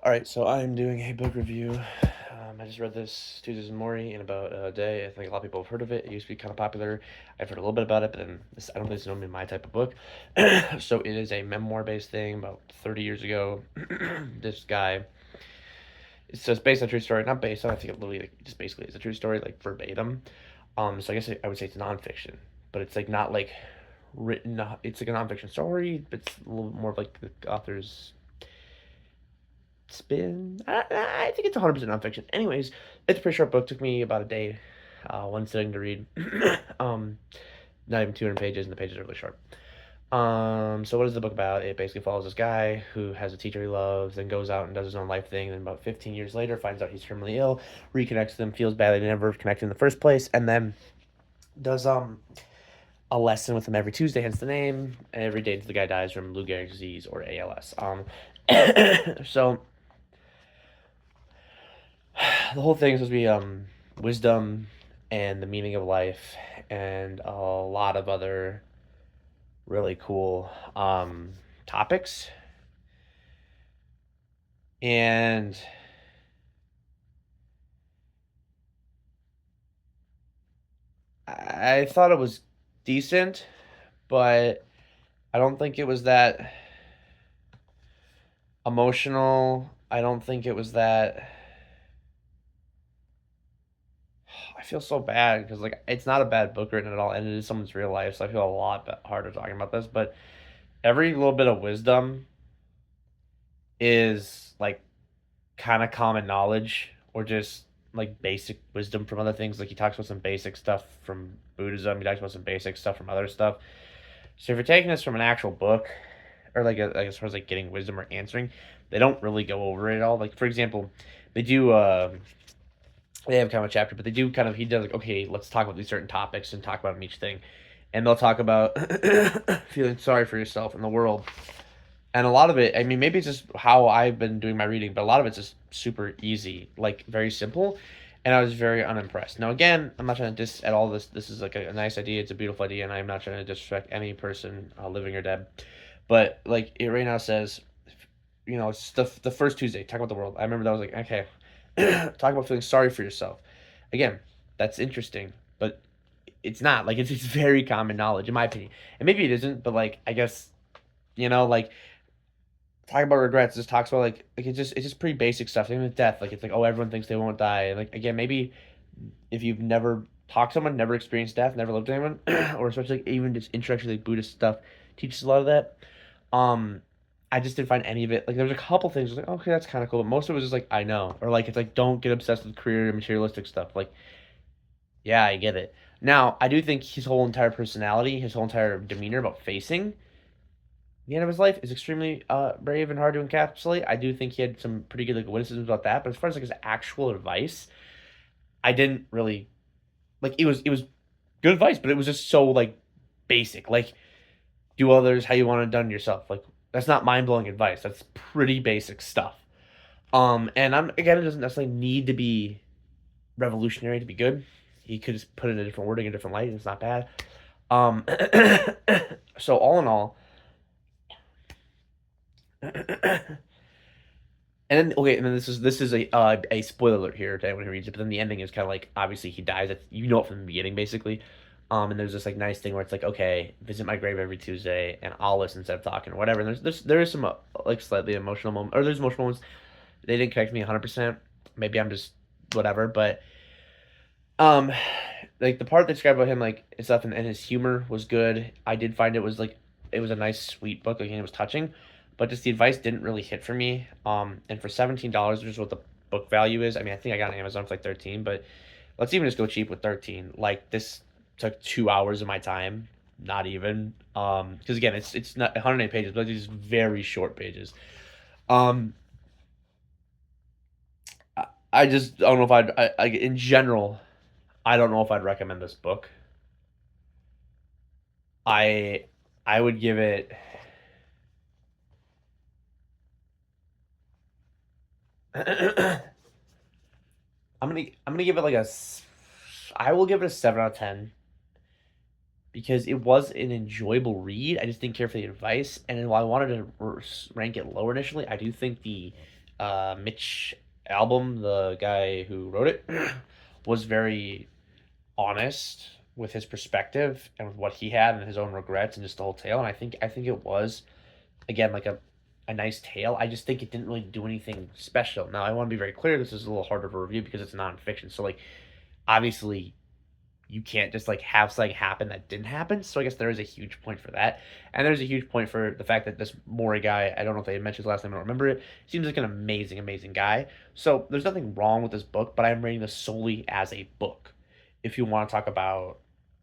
All right, so I'm doing a book review. I just read this Tuesdays and Morrie in about a day. I think a lot of people have heard of it. It used to be kind of popular. I've heard a little bit about it, but then I don't think it's normally my type of book. So it is a memoir-based thing about 30 years ago. This guy, it's just based on a true story, not based on. I think it literally just basically is a true story, like verbatim. So I guess I would say it's nonfiction, but it's like not like written. It's like a nonfiction story, but it's a little more of like the author's spin. I think it's 100% nonfiction. Anyways, it's a pretty short book. Took me about a day, one sitting to read. um, Not even 200 pages, and the pages are really short. So what is the book about? It basically follows this guy who has a teacher he loves, and goes out and does his own life thing. And about 15 years later, finds out he's terminally ill, reconnects with him, feels bad they never connected in the first place, and then does a lesson with him every Tuesday, hence the name. Every day until the guy dies from Lou Gehrig's disease or ALS. So the whole thing is supposed to be wisdom and the meaning of life and a lot of other really cool topics. And I thought it was decent, but I don't think it was that emotional. I don't think it was that. I feel so bad because like it's not a bad book written at all, and it is someone's real life, so I feel a lot harder talking about this. But every little bit of wisdom is like kind of common knowledge or just like basic wisdom from other things. Like he talks about some basic stuff from Buddhism. He talks about some basic stuff from other stuff. So if you're taking this from an actual book, or like as far as like getting wisdom or answering, they don't really go over it at all. Like for example, they do. They have kind of a chapter, but they do kind of. He does like, okay, let's talk about these certain topics and talk about them each thing, and they'll talk about feeling sorry for yourself in the world. And a lot of it, I mean, maybe it's just how I've been doing my reading, but a lot of it's just super easy, like very simple. And I was very unimpressed. Now, again, I'm not trying to diss at all this. This is like a nice idea. It's a beautiful idea, and I'm not trying to disrespect any person, living or dead. But like it right now says, it's the first Tuesday. Talk about the world. I remember that I was like, okay, talk about feeling sorry for yourself. Again, that's interesting, but it's not like it's very common knowledge in my opinion, and maybe it isn't. But like I guess like talking about regrets just talks about like it's just pretty basic stuff. Even with death, like it's like, oh, everyone thinks they won't die. And like again, maybe if you've never talked to someone, never experienced death, never lived with anyone, or especially like even just introductory like Buddhist stuff teaches a lot of that. Um, I just didn't find any of it. Like there was a couple things I was like, okay, that's kind of cool, but most of it was just like I know, or like it's like don't get obsessed with career and materialistic stuff. Like yeah, I get it. Now I do think his whole entire personality, his whole entire demeanor about facing the end of his life is extremely brave and hard to encapsulate. I do think he had some pretty good like witticisms about that, but as far as like his actual advice, I didn't really like. It was good advice, but it was just so like basic. Like do others how you want it done yourself. Like that's not mind blowing advice. That's pretty basic stuff. And I'm again, it doesn't necessarily need to be revolutionary to be good. He could just put it in a different wording, a different light, and it's not bad. Um, so all in all. And then okay, and then this is a spoiler alert here to anyone who reads it. But then the ending is kind of like obviously he dies. You know it from the beginning basically. And there's this like nice thing where it's like okay, visit my grave every Tuesday, and I'll listen instead of talking or whatever. And there is some like slightly emotional moment, or there's emotional moments. They didn't connect me 100%. Maybe I'm just whatever, but um, like the part that described about him like and stuff and his humor was good. I did find it was a nice sweet book. Like and it was touching, but just the advice didn't really hit for me. And for $17, which is what the book value is. I mean, I think I got it on Amazon for like 13, but let's even just go cheap with 13. Like this took 2 hours of my time, not even. Because again, it's not 108 pages, but these very short pages. Um, I just I don't know if in general, I don't know if I'd recommend this book. I I would give it. I'm gonna give it like I will give it a 7 out of 10 because it was an enjoyable read. I just didn't care for the advice, and while I wanted to rank it lower initially, I do think the Mitch Albom, the guy who wrote it, was very honest with his perspective and with what he had and his own regrets and just the whole tale. And I think it was again like a nice tale. I just think it didn't really do anything special. Now I want to be very clear. This is a little harder to review because it's nonfiction. So like obviously you can't just like have something happen that didn't happen. So I guess there is a huge point for that, and there's a huge point for the fact that this Morrie guy, I don't know if they mentioned his last name, I don't remember it. Seems like an amazing, amazing guy. So there's nothing wrong with this book, but I'm rating this solely as a book. If you want to talk about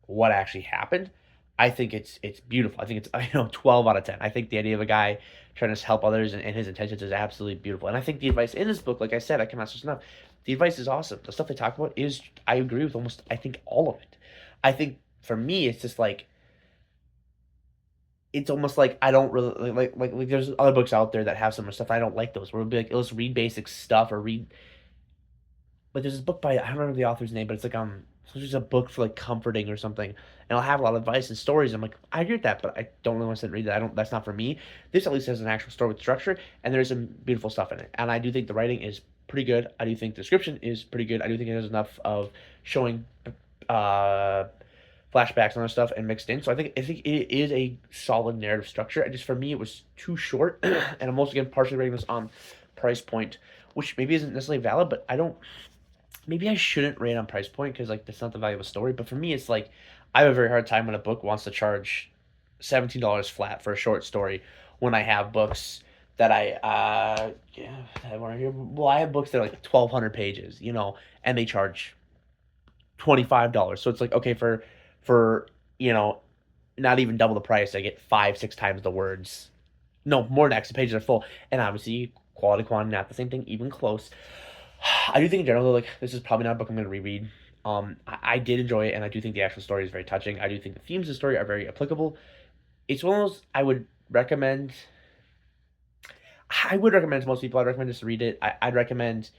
what actually happened, I think it's beautiful. I think it's 12 out of 10. I think the idea of a guy trying to help others and his intentions is absolutely beautiful. And I think the advice in this book, like I said, I cannot stress enough. The advice is awesome. The stuff they talk about is, I agree with almost, I think, all of it. I think for me, it's just like it's almost like I don't really like. There's other books out there that have some stuff I don't like those. Where it'll be like, let's read basic stuff or read. But there's this book by, I don't remember the author's name, but it's like it's just a book for like comforting or something, and it'll have a lot of advice and stories. I'm like, I agree with that, but I don't really want to sit and read that. I don't. That's not for me. This at least has an actual story with structure, and there's some beautiful stuff in it. And I do think the writing is pretty good. I do think the description is pretty good. I do think it has enough of showing uh flashbacks and other stuff and mixed in. So I think it is a solid narrative structure. And just for me, it was too short, and I'm also again partially rating this on price point, which maybe isn't necessarily valid, but I don't. Maybe I shouldn't rate on price point because like that's not the value of a story. But for me, it's like I have a very hard time when a book wants to charge $17 flat for a short story when I have books that yeah, I want to hear. Well, I have books that are like 1,200 pages, and they charge $25. So it's like okay for you know not even double the price. I get 5 6 times the words. No, more than X. The pages are full, and obviously quality quantity not the same thing, even close. I do think in general, like this is probably not a book I'm going to reread. I did enjoy it, and I do think the actual story is very touching. I do think the themes of the story are very applicable. It's one of those I would recommend. I would recommend to most people. I'd recommend just to read it. I'd recommend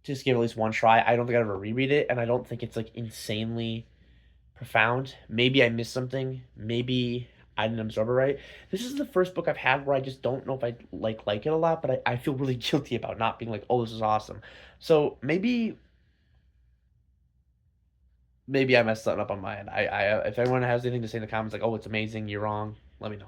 just give it at least one try. I don't think I'd ever reread it, and I don't think it's like insanely profound. Maybe I missed something. Maybe I didn't absorb it right. This is the first book I've had where I just don't know if I like it a lot, but I feel really guilty about not being like, oh, this is awesome. So maybe I messed something up on my end. If anyone has anything to say in the comments like, oh, it's amazing, you're wrong, let me know.